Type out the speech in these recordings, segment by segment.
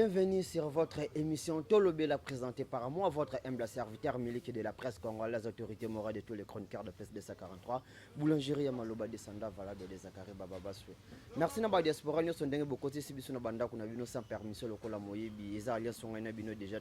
Bienvenue sur votre émission Tolobela présentée par moi, votre humble serviteur Miliki de la presse congolaise, autorité morale de tous les chroniqueurs de presse de 143, boulangerie à Maloba de Sanda, Valade de Zakari Bababaswe. Merci à diaspora, nous sommes beaucoup de si nous banda qu'on a vu sans permission le cola moyebi, les alliés sont déjà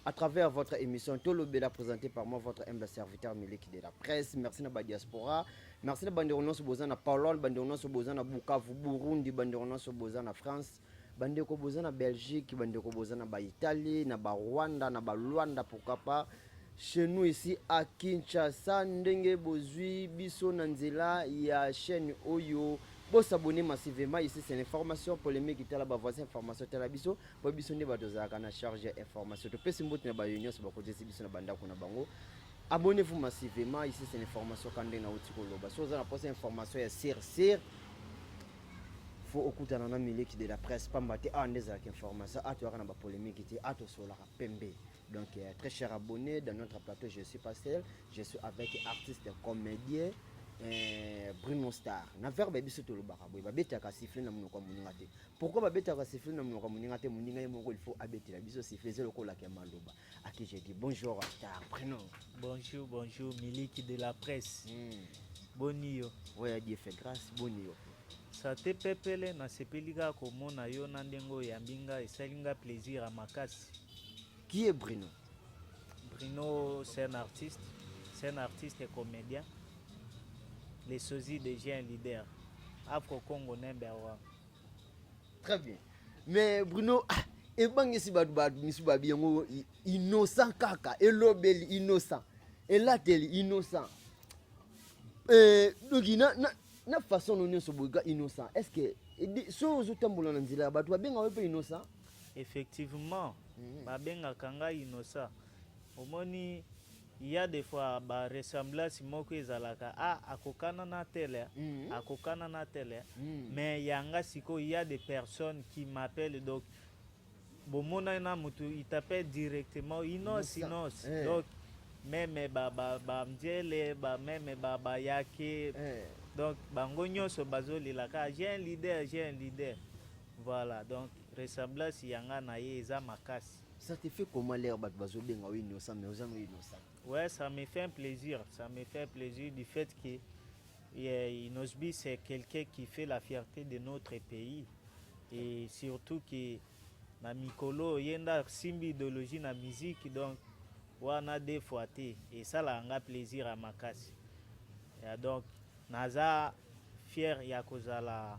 à travers votre émission Tolobela présentée par moi, votre humble serviteur Miliki de la presse. Merci à diaspora, merci à Banderonos Bozana Paulon, Banderonos Bozana Bukavu, Burundi, Banderonos Bozana France. Bande ko boza na Belgique, bande ko boza na Italie, na Rwanda, na Luanda, pourquoi pas. Chez nous ici à Kinshasa, ndenge bozui biso na nzela ya chaîne Oyo. Bo s'abonner massivement ici, c'est une information polémique qui tala ba voisin information tala biso, bo biso ne ba dozaka na charge information. To pesi mbote na ba union so ba ko desi biso na banda ko na bango. Abonnez-vous massivement ici, c'est une information kande na otiko loba. So za na poste information ya sir faut okutana na miliki de la presse pambate andeza avec information atoka na ba polémique ti ato sola pembe. Donc très cher abonné dans notre plateau, je suis Pastel, je suis avec artiste comédien Bruno Star. Na verbe biso to lobaka boy ba betaka siffler na munoko muninga te. Pourquoi ba betaka siffler na munoko muninga te muninga yemo il faut abetela biso siffler zelo ko la ke maloba. À qui j'ai dit bonjour Star Bruno. Bonjour, bonjour miliki de la presse. Bonio. Ouais, Dieu fait grâce, bonio. Ça te pepele na sepelika komona yo na ndengo ya mbinga esalinga plaisir à makasi. Qui est Bruno? Bruno, c'est un artiste et comédien. Les sosies déjà un leader. Afro-Congo number one. Très bien. Mais Bruno, et bang ici bad misubabi yango innocent kaka, et lobel innocent, et là tel innocent. Donc na façon nous sommes innocent. Est-ce que so ozotambola na nzela bato babenga wepe innocent? Effectivement, babenga kanga innocent. Omoni il y a des fois ba ressemblance moko ezalaka akokana na tele mais yanga siko il y a des personnes qui m'appellent donc bomona na mutu il t'appelle directement innocent. Donc même ba mjele ba même ba yake donc bango nyonso bazolilaka j'ai un leader. Voilà, donc ressemblance yanga na ye eza makasi. Ça te fait comment l'air bazobenga oui innocent mais ozano innocent? Ouais, ça me fait un plaisir. Ça me fait plaisir du fait que Inosbi c'est quelqu'un qui fait la fierté de notre pays et surtout que na mikolo yenda simbi idéologie na musique donc wana des fois et ça la nga plaisir à makasi. Et donc naza fier ya kozala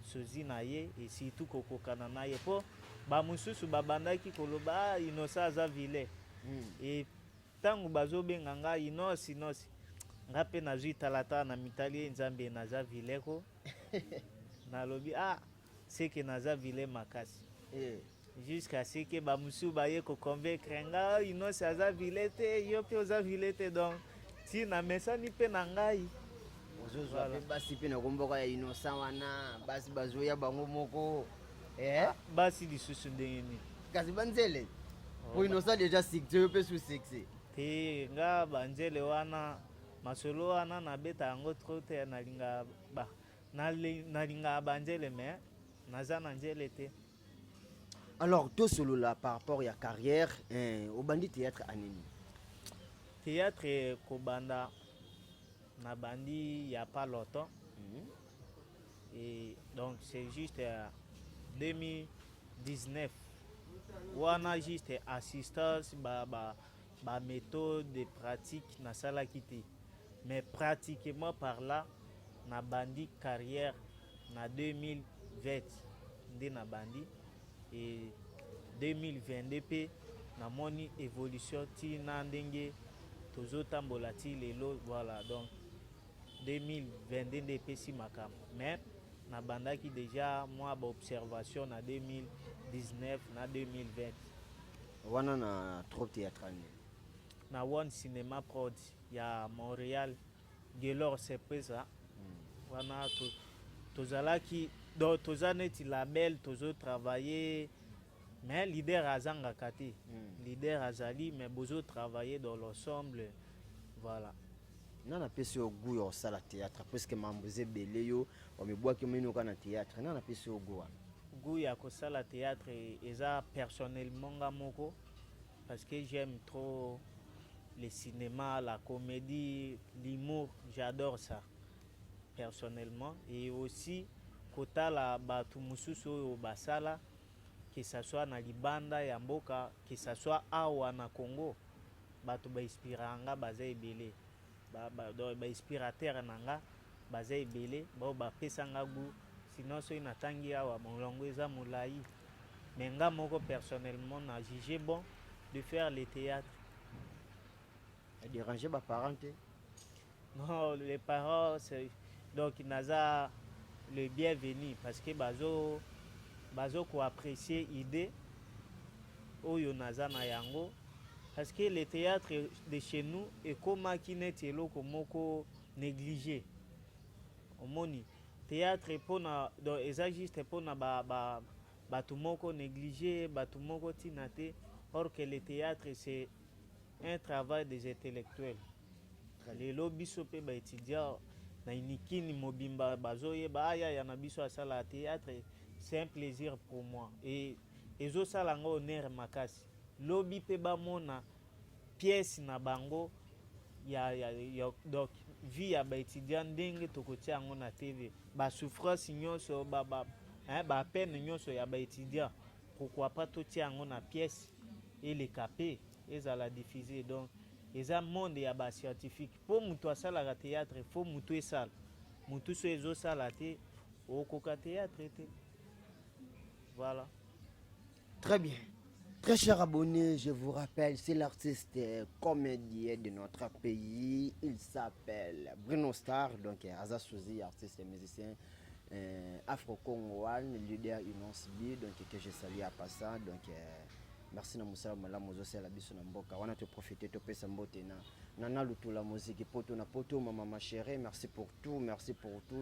sozi na ye et surtout kokokana na ye po ba mususu babandaki koloba innocent aza vilain et tangu bazobenga nga innocent nga pe nazwi talata na mitali nzambe naza vilain ko nalobi c'est que naza vilain makasi jusqu'à ce que ba musu ba ye ko convaincre nga innocent aza vilain te yo pe oza vilain te donc si na mesani pe na ngai voilà. Basi pe na komboka ya innocent wana basi bazoya bango moko basi lisusu ndenge nini kasi banzele po innocent déjà succès pe sous succès te nga banzele wana masolo wana na beta yango trop te nalinga banzele mais naza na nzele te. Alors tout solo là par rapport à carrière au bandit théâtre anini théâtre kobanda na bandi il y a pas longtemps et donc c'est juste 2019 wana juste assistance ba méthode de pratique na sala kiti mais pratiquement par là na bandi carrière na 2020 ndé na bandi et 2022 pe na moni évolution ti na ndenge tozotambola ti lelo voilà donc 2022 ndé pesi makam mais na bandaki déjà moi ba observation na 2019 na 2020 wana na trop théâtre na One Cinéma Prod ya Montréal Gelor Sepesa wana tozalaki donc tozaneti label tozo travailler mais leader azanga kati leader azali mais bozo travailler dans l'ensemble voilà. Nana pesi au goût au sala théâtre parce que mamboze belé yo o me bois que mino kana théâtre nana pesi au goût goût ya kosala théâtre eza personnellement nga moko parce que j'aime trop le cinéma, la comédie, l'humour, j'adore ça personnellement. Et aussi kotala batu mususu oyo basala, que ce soit na libanda ya mboka, que ce soit awa na Congo, batu bainspiranga baza ebele, bainspirateur nanga baza ebele, bao bapesanga goût. Sinon soki natangi awa molongo eza molai, mais nga moko personnellement na jugé bon de faire le théâtre. Déranger mes parents? Non, les parents, donc naza le bienvenu parce que bazo ko apprécier idée oyo naza na yango parce que le théâtre de chez nous est comme kineti eloko moko négligé. Omoni théâtre pona donc eza juste pona batu moko négligé, batu moko tinate, or que le théâtre c'est un travail des intellectuels. Les lobbies sope ba étudiants na inikini mobimba bazoyeba aya ya na biso asala théâtre, c'est un plaisir pour moi et ezo sala ngo honneur makasi. Lobby pe ba mona pièce na bango ya donc vie ya ba étudiant ndenge tokotia ngo na TV ba souffrance nyonso ba peine nyonso ya ba étudiant, pourquoi pas totia ngo na pièce et les capé ezala diffuser. Donc eza monde ya ba scientifique po mutu asala théâtre, faut mutu esala mutu so ezo sala te okoka théâtre te. Voilà. Très bien. Très cher abonné, je vous rappelle, c'est l'artiste comédien de notre pays. Il s'appelle Bruno Star, donc Aza Souzi, artiste et musicien afro-congolais, leader Inonce B, donc que je salue à passant. Donc merci na musala malamu zosi la biso na mboka. Wana te profiter to pesa mbote na nana lutu la musique poto na poto maman ma chérie, merci pour tout,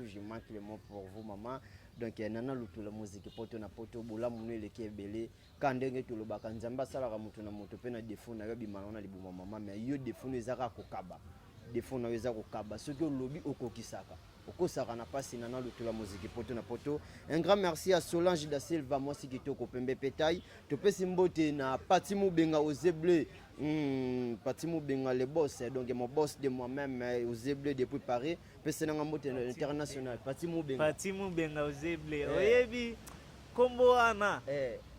je manque les mots pour vous maman. Donc nana lutu la musique poto na poto bola munu eleki ebele kandenge tolobaka nzamba salaka mutu na moto pe na défaut na yo bimana na libuma maman, mais yo défaut no ezaka kokaba, défaut na yo ezaka kokaba soki olobi okokisaka okosaka na pasi nana lutu la musique poto na poto. Un grand merci à Solange da Silva mwasi kitoko pembe petail topesi mbote na Pati Mubenga Ozeble. Pati Mubenga le boss, donc mon boss de moi-même Ozeble depuis Paris, pesi na mbote international Pati Mubenga Ozeble oyebi kombo wana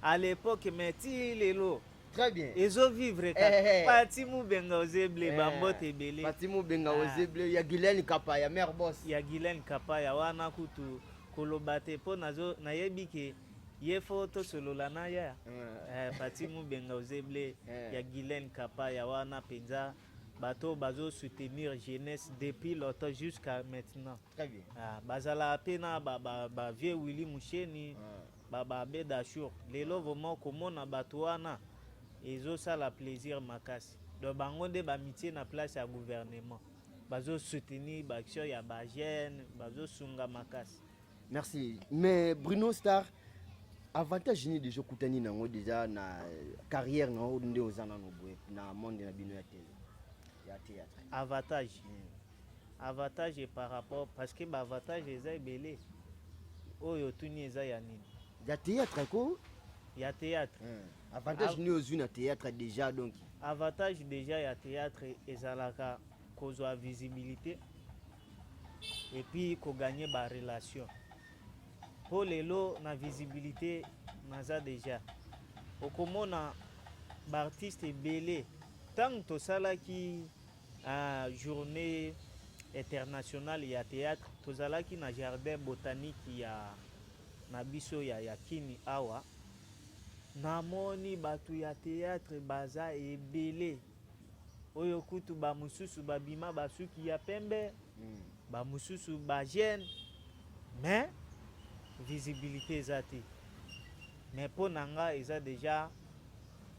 à l'époque meti lelo. Très bien. Ezo vivre Pati Mubenga Ozeble bambote ebele. Pati Mubenga Ozeble ya Guylaine Kapaya mère boss. Ya Guylaine Kapaya wana kutu kolobate po nazo nayebi ke ye photo solola na ya. Pati Mubenga Ozeble ya Guylaine Kapaya wana penza bato bazo soutenir jeunesse depuis longtemps jusqu'à maintenant. Très bien. Bazala pena ba vieux Willy Musheni ba Bedashur. Lelo vraiment komona bato wana ezo sala plaisir makasi. Donc bango nde ba mitié na place ya gouvernement. Bazo soutenir ba action ya ba jeune, bazo sunga makasi. Merci. Mais Bruno Star, avantage ni déjà kutani nango déjà na carrière na nde ozana no boye na monde na bino ya télé. Ya théâtre. Avantage. Avantage par rapport parce que ba avantage eza ebele. Oyo tuni eza ya nini? Ya théâtre ko? Ya théâtre. Avantage ni ozwi na théâtre déjà donc. Avantage déjà ya théâtre ezalaka kozwa visibilité et puis ko gagner ba relation. Pour lelo na visibilité naza déjà. Okomona ba artiste ebele tant to sala ki journée internationale ya théâtre tozalaki na jardin botanique ya na biso ya Kini awa. Namoni batu ya théâtre baza ebele oyo kutu ba mususu babima basuki ya pembe ba mususu ba jeune mais visibilité ezati. Mais pour nanga eza déjà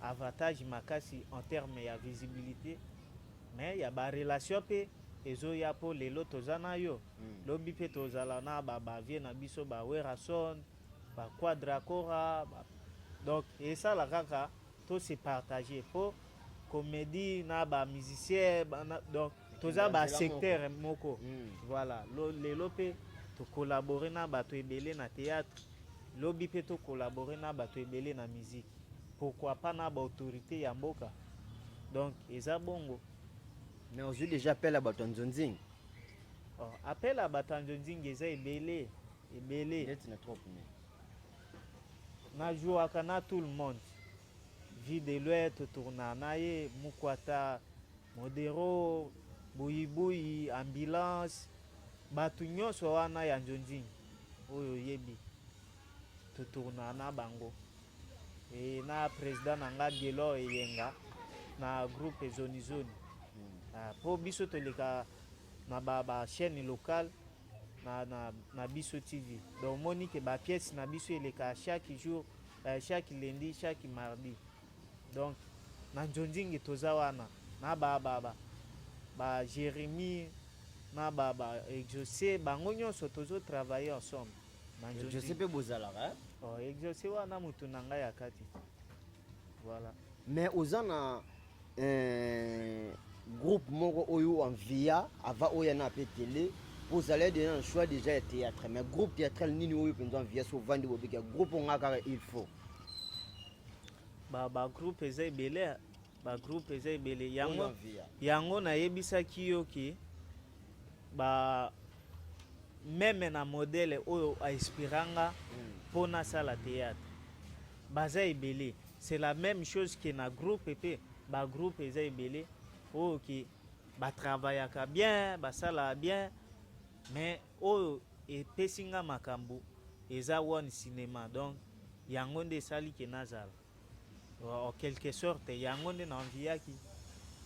avantage makasi en termes ya visibilité, mais ya ba relation pe ezo ya po lelo tozana yo lobi pe tozala na ba vie na biso ba Werason ba Quadracora donc et ça la kaka to se partager pour comédie na ba musicien donc toza ba secteur moko voilà lelo pe to collaborer na bato ebele na théâtre lobi pe to collaborer na bato ebele na musique. Pourquoi pas na ba autorité ya mboka. Donc eza bongo. Mais aujourd'hui déjà appel à bato nzonzing. Oh, appel à bato nzonzing eza ebele. Net na trop mais. Na jouaka na tout le monde. Vie de l'ouest tourna na ye Mukwata, Modero, Buyi, ambulance. Bato nyonso wana ya nzonzing. Oyo yebi. Tourna na bango. Et na président nanga Gelo Eyenga na groupe zone. Po biso toleka na ba chaîne locale na biso TV. Donc monique ba pièce na biso eleka chaque jour, chaque lundi, chaque mardi. Donc na nzonzing toza wana na ba Jérémy na ba Exaucé bango nyonso tozo travailler ensemble. Je sais pas bozala hein. Oh, Exaucé wana mutu nanga ya kati. Voilà. Mais ozana groupe moko oyo en via ava oya na pe télé vous allez donner un choix déjà de théâtre mais groupe théâtral nini oyo pendant via so vandi bobika groupe ngaka il faut ba groupe eza ebele yango na yebisaki yo ki ba même na modèle oyo aspiranga pour na sala théâtre baza ebele. C'est la même chose que na groupe EP ba groupe eza ebele oyo ki ba travaillaka bien basala bien mais oyo epesinga makambo eza one cinéma. Donc yango nde sali ke nazala en quelque sorte yango nde na enviaki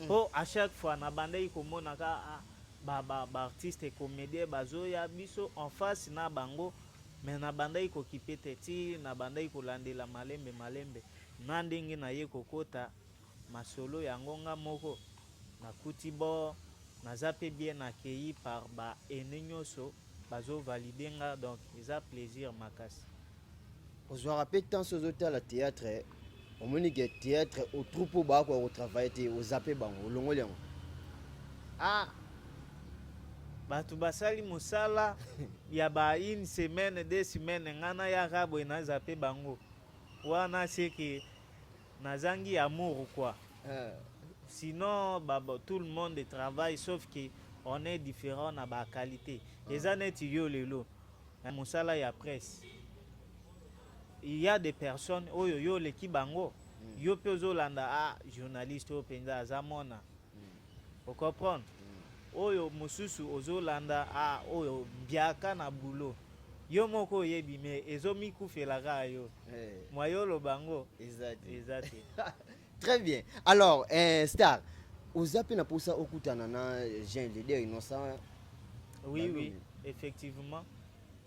po à chaque fois na bandai komonaka ba artiste comédien bazoya biso en face na bango mais na bandai kokipe teti na bandai kolandela malembe na ndenge na ye kokota masolo yango nga moko nakuti bo naza pe bien accueilli par ba ene nyonso bazo valider nga. Donc eza plaisir makasi. ozwaka pe temps ozotala la théâtre omoni ke théâtre au troupeau bako au travailler ozape bango olongoli yango bato basali mosala ya ba une semaine 2 semaines ngana ya rabo na zape bango wana c'est que nazangi amour quoi. Sinon tout le monde travaille sauf que on est différent na ba qualité. Les années yo lelo mosala ya presse il y a des personnes oyo yo leki bango yo pe ozolanda journaliste o penza azamona vous comprendre oyo mosusu ozolanda oyo biaka na boulot yo moko yebi mais ezomi kufelaka yo moyolo bango exact. Très bien. Alors Star ozape na posa okutana na Jean Leader Innocent. Oui effectivement.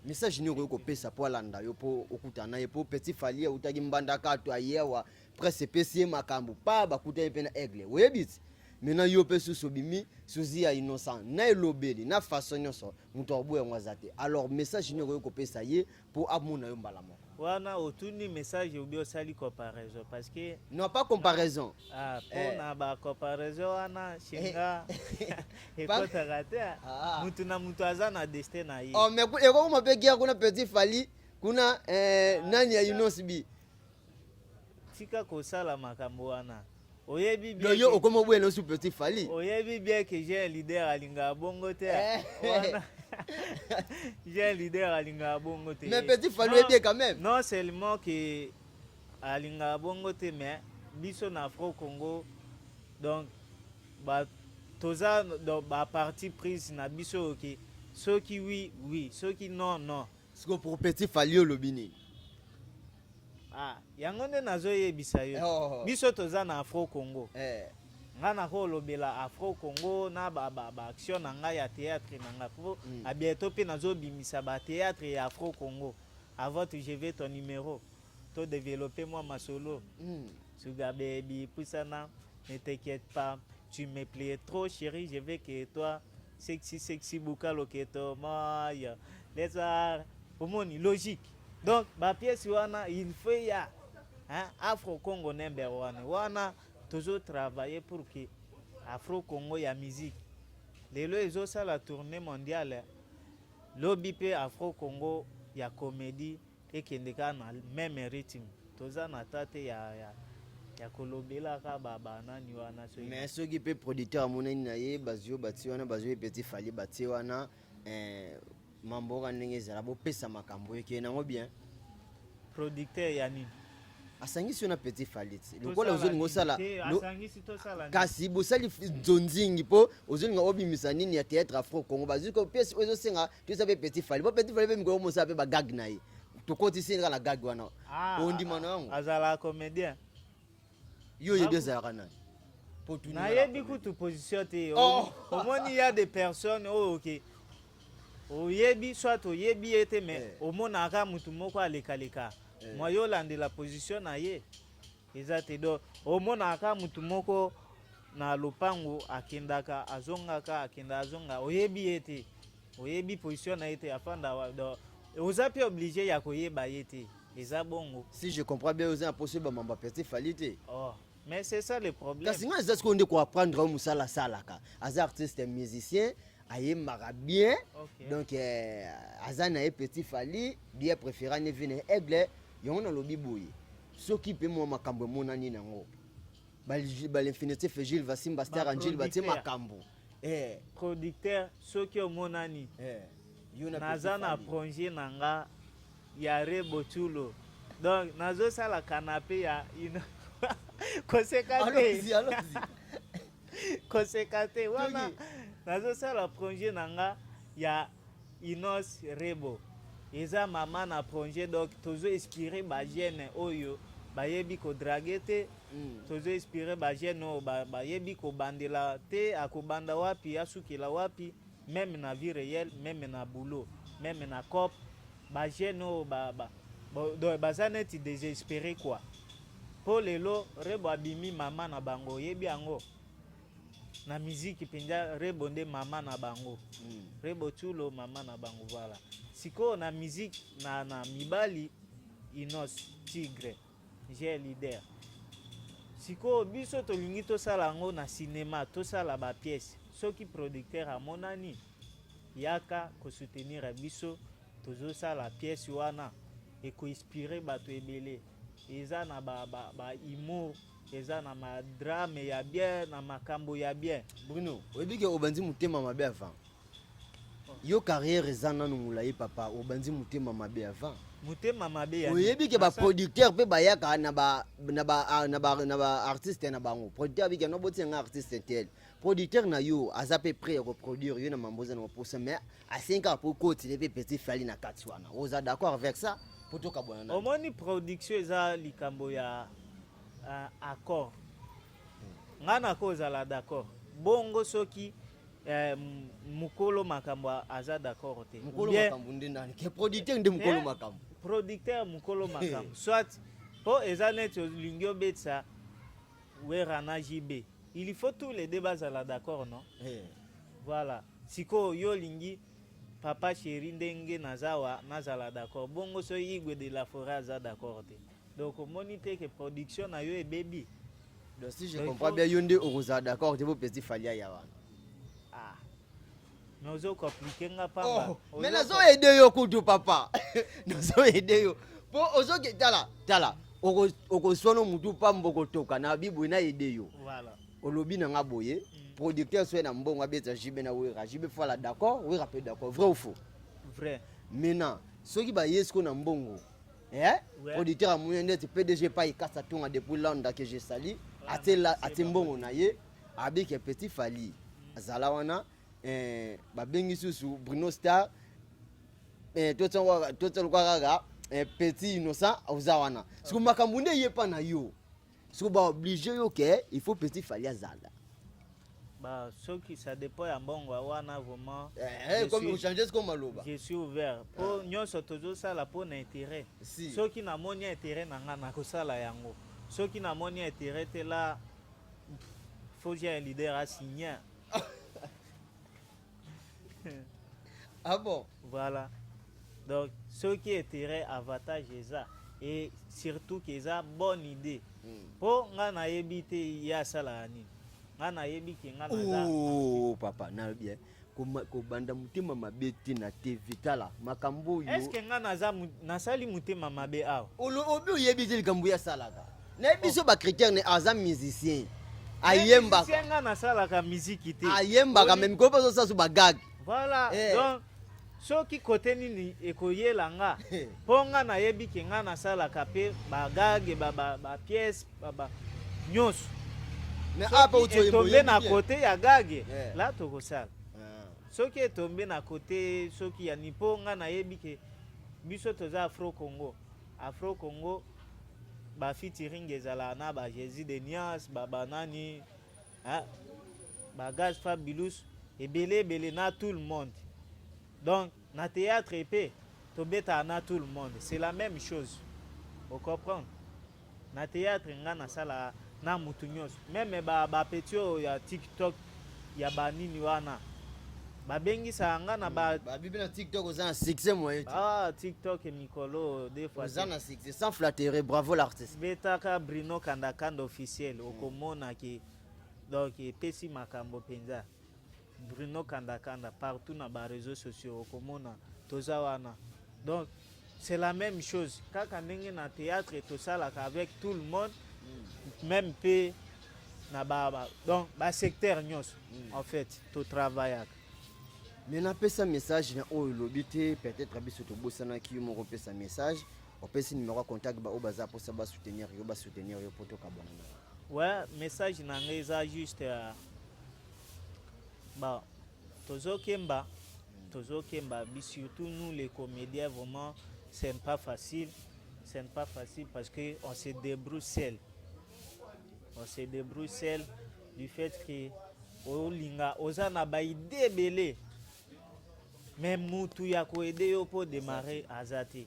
Message ni ko pesa po landa yo po okutana ye po petit falia utaki mbanda ka to ayewa presse PC makambo pa bakuta pe na aigle webit maintenant yo pe susu bimi suzi ya Innocent na elobeli na façon nyonso muto oboye ngwazate. Alors message ni ko pesa ye po amuna yo mbala moko wana otuni message obi osali comparaison parce que non pas comparaison po na ba comparaison wana shinga ekota rate mutu na mutu azana destin na ye. Oh mais eko mo pe kia kuna petit fali kuna nani ya Innocent bi tika ko sala makambo wana oyebi bien yo okomo bwelo su petit fali oyebi bien que j'ai un leader alinga bongo te wana j'ai un leader alinga bongo te mais petit fali bien quand même non seulement que alinga bongo te mais biso na Afro Congo donc ba toza donc ba parti prise na biso ok ceux qui oui ceux qui non c'est que pour petit fali au lobini yango nde nazoyebisa yo biso toza na Afro Congo nga na kolobela Afro Congo na ba action na nga ya théâtre na nga po a bientôt pe nazobimisa ba théâtre ya Afro Congo avant que je vais ton numéro to développer moi ma solo Sugar baby poussana ne t'inquiète pas tu me plais trop chérie je veux que toi sexy bukalo que toi maya les arts omoni logique. Donc ba pièce wana il faut ya Afro Congo number 1 wana toujours travailler pour que Afro Congo ya musique lelo ezo sala tournée mondiale lobby pe Afro Congo ya comédie ekende kaka na même rythme toza na tate ya kolobelaka banani wana soki mais soki mpe producteur amonani na ye bazwi batie wana bazwi Petit Fally batie wana mamboka ndenge ezala bopesa makambo ekee nango bien producteur ya nini asangisi yo na Petit Fally ti lokola ozolinga osala asangisi tosala kasi bosali zonzingi mpo ozolinga obimisa nini ya théâtre afro congo bazwi ko pièce ezosenga toza mpe Petit Fally po Petit Fally mpe mikolo mosala mpe bagag na ye tokotisi kaka na gag wana ondimana yango azala comédien yo yebi ezalaka nani nayebi kutu position te omoni ya des personnes oyo oke oyebi soit oyebi ye te mais omonaka mutu moko alekaleka mwa yo olandela position na ye eza te do omonaka mutu moko na lopango akendaka azongaka akenda azonga oyebi ye te oyebi position na ye te afanda oza mpe obligé ya koyeba ye te eza bongo si je comprends bien oza na poso bamamba Petit Fally te mais c'est ça le problème kasi nga eza sikoyo nde koapprendre o mosala asalaka aza artiste musicien ayembaka bien donc aza na ye Petit Fally bien préféré ne vi na aigle yango nalobi boye soki mpe mwa makambo emonani nango balinfinité fe Gilles Vasimba Star Angel batie makambo producteur soki omonani naza na projet na nga ya Rebotulo donc nazosala canapé ya koseka te wana nazosala projet na nga ya Inos Rebo eza mama na projet donc tozo inspiré bagene oyo bayebi kodrage te tozo inspiré bagene oyo bayebi kobandela te akobanda wapi asukela wapi même na vie réelle même na boulot même na cop bagene oyo baza neti désespéré quoi po lelo Rebo abimi mama na bango oyebi yango na miziki mpenza Rebo nde mama na bango Rebotulo mama na bango voilà sikoyo na miziki na mibali Inos Tigre j'ai leader sikoyo biso tolingi tosala yango na cinéma tosala bapièce soki producteur amonani yaka kosoutenir biso tozosala pièce wana ekoinspire bato ebele eza na humour eza na madrame ya bien na makambo ya bien Bruno oyebi ke obandi motema mabe avant yo carrière eza nanu molayi papa obandi motema mabe avant motema mabe ya oyebi ke baproducteur mpe bayaka na ba artiste na bango producteur abiki no botia nga artiste tel producteur na yo aza mpe prêt ya koproduire yo na mamboza na koposa mais asenka po kotile mpe Petit Fally na kati wana oza d'accord avec ça po tokabwana na omoni production eza likambo ya accord nga nako ozala d'accord bongo soki mukolo makambo aza d'accord te mukolo makambo nde nani ke producteur nde mukolo makambo producteur mukolo makambo soit po eza neti olingi obetisa wera na JB il faut tous les deux bazala d'accord non voilà sikoyo yo olingi papa chéri ndenge nazawa nazala d'accord bongo so Igwe de la Forêt aza d'accord te donc omoni te ke production na yo ebebi donc si je comprends bien yo nde okozala d'accord te po Petit Fally aya wana mais ozo compliquer nga pamba mais nazo aider yo kutu papa nazo aider yo po ozo ke tala okoswana mutu pamba okotoka na bibu na aider yo voilà olobi na nga boye producteur soit na mbongo abeta JB na wera JB fala d'accord wera pe d'accord vrai ou faux vrai maintenant soki ba yesko na mbongo producteur amoye ndeti PDG pa ikasa tonga depuis landa que je sali ate mbongo na ye abike Petit Fally azala wana babengi susu Bruno Star totsolo kaka Petit Innocent oza wana siko makambo nde ye pa na yo siko ba obligé yo ke il faut Petit Fally azala bah soki ça dépend ya mbongo wana vraiment comme on change comme maloba je suis ouvert po nyonso tozosala po na intérêt soki namoni intérêt na nga nakosala yango soki namoni intérêt te la faut j'ai un leader à signer ah bon voilà donc soki intérêt avantage eza et surtout que eza bonne idée po nga nayebi te ya sala nini nga nayebi ke nga naza papa na bien ko banda mutima mabeti na TV tala makambo yo. Est-ce que nga nasali mutima mabe awa? Obi oyebi likambo ya salaka. Na biso ba critère ne azam musicien. Ayemba. Musicien nga nasalaka musique te. Ayemba ka même ko pas ça su bagag. Voilà. Donc soki kote nini ekoyela nga mpo nga nayebi ke nga nasalaka mpe bagage ba pièce ba nyonso. Mais apa etombe na kote ya gage la tokosala. Soki etombe na kote soki ya nipo nga nayebi ke biso toza Afro Congo ba featuring ezala na ba Jésus de Nias ba banani ba Gaz Fabulous ebele na tout le monde. Donc na théâtre épée tobeta na tout le monde, c'est la même chose. Vous comprenez? Na théâtre nga na sala na mutu nyonso. Même ba petio ya TikTok ya banini wana babengisa nga na ba bibi na TikTok oza na succès moyen. TikTok et Mikolo des fois oza na succès sans flatterer, bravo l'artiste. Betaka Bruno Kandakanda officiel okomona ki donc pesi makambo penza. Bruno Kandakanda partout na ba réseaux sociaux okomona toza wana. Donc c'est la même chose. Kaka ndenge na théâtre to sala avec tout le monde même pe na ba donc ba secteur nyos en fait to travailler. Mais na pesa message na o lobité peut-être biso to bosana ki mo ko pesa message o pesa numéro contact ba o baza pour ça ba soutenir yo poto ka bona. Ouais, message na ngeza juste bah tozo kemba surtout nous les comédiens vraiment c'est pas facile parce que on se débrouille seul du fait que olinga ozana ba idée belé même mutu ya ko aider yo pour démarrer azati.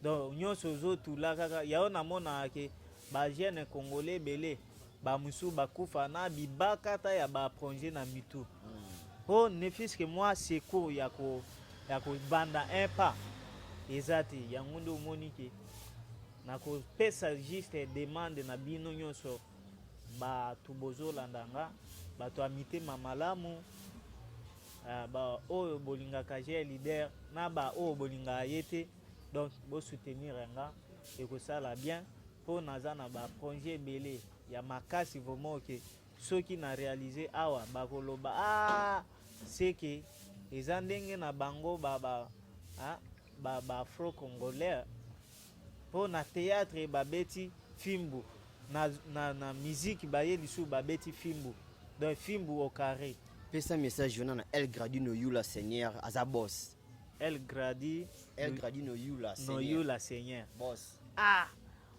Donc nyonso zo tula kaka ya na mona ke ba jeune congolais belé ba musu ba kufa na bibaka ta ya ba projet na mitu. Oh ne fils que moi c'est court ya ko banda un pas ezati ya ngundo monike na ko pesa juste demande na bino nyonso ba tubozo landanga ba to amite mamalamu ba o bolinga kaje leader na ba o bolinga yete donc bo soutenir nga et que ça la bien pour naza na ba projet belé ya makasi vraiment que ceux qui na réalisé awa ba koloba c'est que les andenge na bango ba afro congolais pour na théâtre ba beti fimbu na musique ba yelisu ba beti fimbu donc fimbu au carré. Pesa message na El Gradi no Yula Seigneur aza boss. El Gradi no Yula Seigneur. No Yula Seigneur. Boss.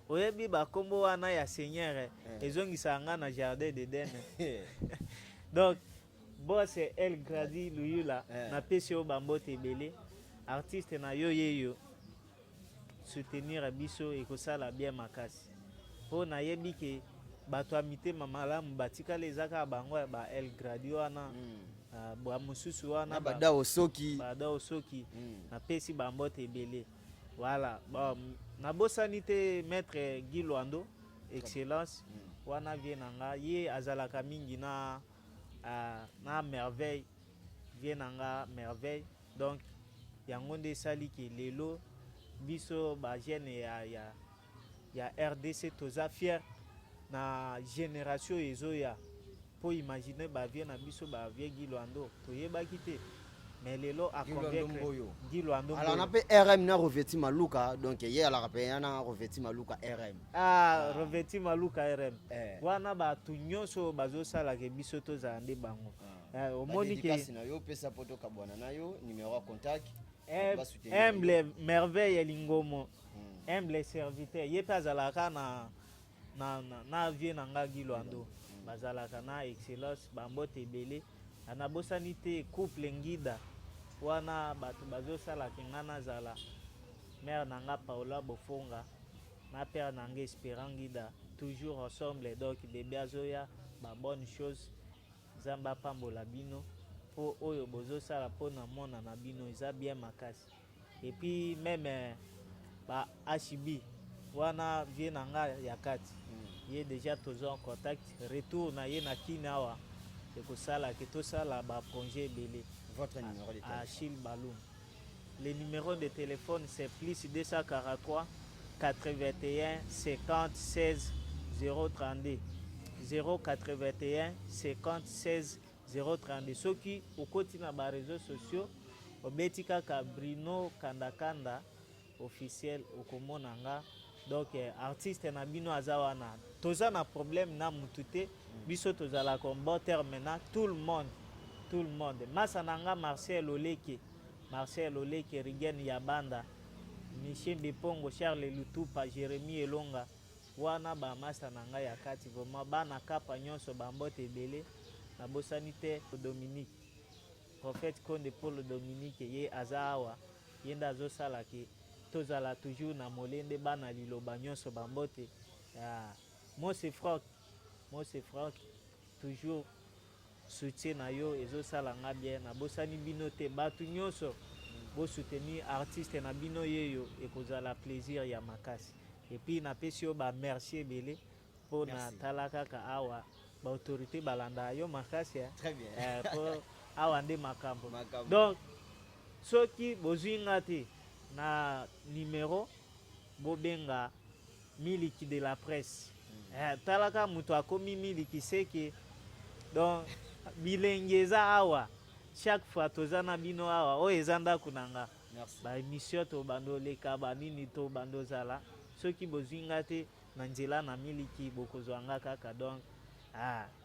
Oyebi ba kombo wana ya Seigneur ezongisa nga na jardin d'Eden. Donc boss El Gradi Luyula na pesi o bambote belé artiste na yo soutenir biso et kosala bien makasi. Po na yebi ke bato amite mamalamu batika lezaka bango ba El Gradi wana ba mususu wana bada osoki na pesi bambote belé. Voilà, bon na bosani te maître Guy Luando excellence wana vienanga ye azalaka mingi na merveille vienanga merveille donc yango nde sali ke lelo biso ba jeune ya RDC toza fier na génération ezoya po imaginer ba vie na biso ba vie Guy Luando toyebaki te mais lelo a convaincre Guy Luando. Alors on appelle RM na revêti maluka donc hier ala rappelé na revêti maluka RM. Revêti maluka RM. Wana ba tunyonso bazo sala ke biso to za nde bango. Omoni ke na yo pesa poto ka bwana na yo numéro contact humble merveille lingomo. Humble serviteur ye pa zalaka na vie na nga Guy Luando. Bazalaka na excellence bambote belé anabosani te couple ngida wana bato bazosala kengana zala mère nanga Paola Bofonga na père nanga Espérant Ngida toujours ensemble donc des biazoya ba bonne chose zamba pambola bino po oyo bozosala po na mona na bino eza bien makasi et puis même ba HB wana vie nanga ya kati ye déjà toujours en contact retour na ye na kinawa ekosala ke tosala baprojet ebele. Votre numéro de téléphone. Achille Baloum. Le numéro de téléphone c'est plus 243 81 50 16 032 081 50 16 032. Soki okoti na ba réseaux sociaux obeti kaka Bruno Kandakanda officiel okomona nga. Donc artiste na bino aza wana toza na problème na mutute biso tozala comme bon terme maintenant tout le monde masa nanga Marcel Oleke Rigen Yabanda Michel Bepongo Charles Lutupa Jérémy Elonga wana ba masa nanga ya kati vraiment bana kapa nyonso bambote ebele na bosani te Dominique prophète Konde Paul Dominique ye azawa yenda azosala ke tozala toujours na molende bana liloba nyonso bambote. Moi c'est Franck toujours soutien na yo ezosala nga bien na bosani bino te batu nyonso bo soutenir artiste na bino yeyo ekozala plaisir ya makasi. Et puis na pesi yo ba merci ebele po na talaka ka awa ba autorité balanda yo makasi. Très bien. Pour awa nde makambo. Donc soki bozinga te na numéro bobenga miliki de la presse. Talaka mutu akomi miliki seke donc bilengeza awa chaque fois tozana bino awa o ezanda kunanga ba émission to bando leka ba nini to bando zala soki bozinga te na nzela na miliki bokozwanga kaka. Donc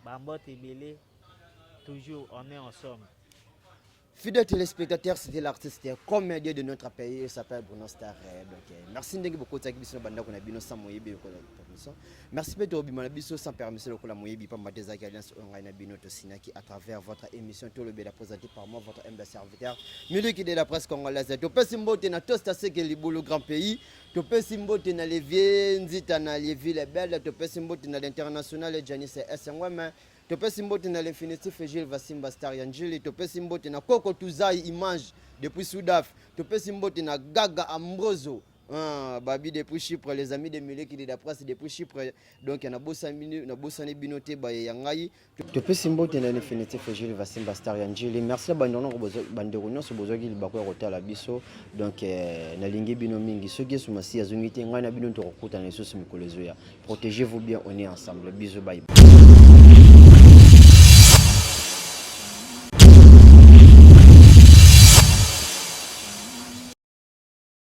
bambote ebele toujours on est ensemble. Fidèles téléspectateurs, c'était l'artiste comédien de notre pays, il s'appelle Bruno Star. Donc, merci beaucoup de vous banda kuna bino sans moyebi ko permission. Merci beaucoup de bimana biso sans permission ko la moyebi pa mateza alliance on na bino to sinaki à travers votre émission tout le bien présenté par moi votre humble serviteur. Miliki de la presse congolaise. To pesi mbote na tosta seke libulu grand pays. To pesi mbote na levier nzita na les belles. To pesi mbote na l'international Janice SNWM. Topesi mbote na l'infinitif Gilles Vassimba Star Yanjili. Topesi mbote na Koko Tuzai Image depuis Soudaf. Topesi mbote na Gaga Ambroso. Babi depuis Chypre, les amis de Miliki de la presse depuis Chypre. Donc na bosani binote ba yangai. Topesi mbote na l'infinitif Gilles Vassimba Star Yanjili. Merci à bandono bandero nyonso bozoki libako ya la biso. Donc na lingi bino mingi soki sumasi azungite ngai na bino to kokuta na sosi mikolezo ya. Protégez-vous bien, on est ensemble. Bisous bye.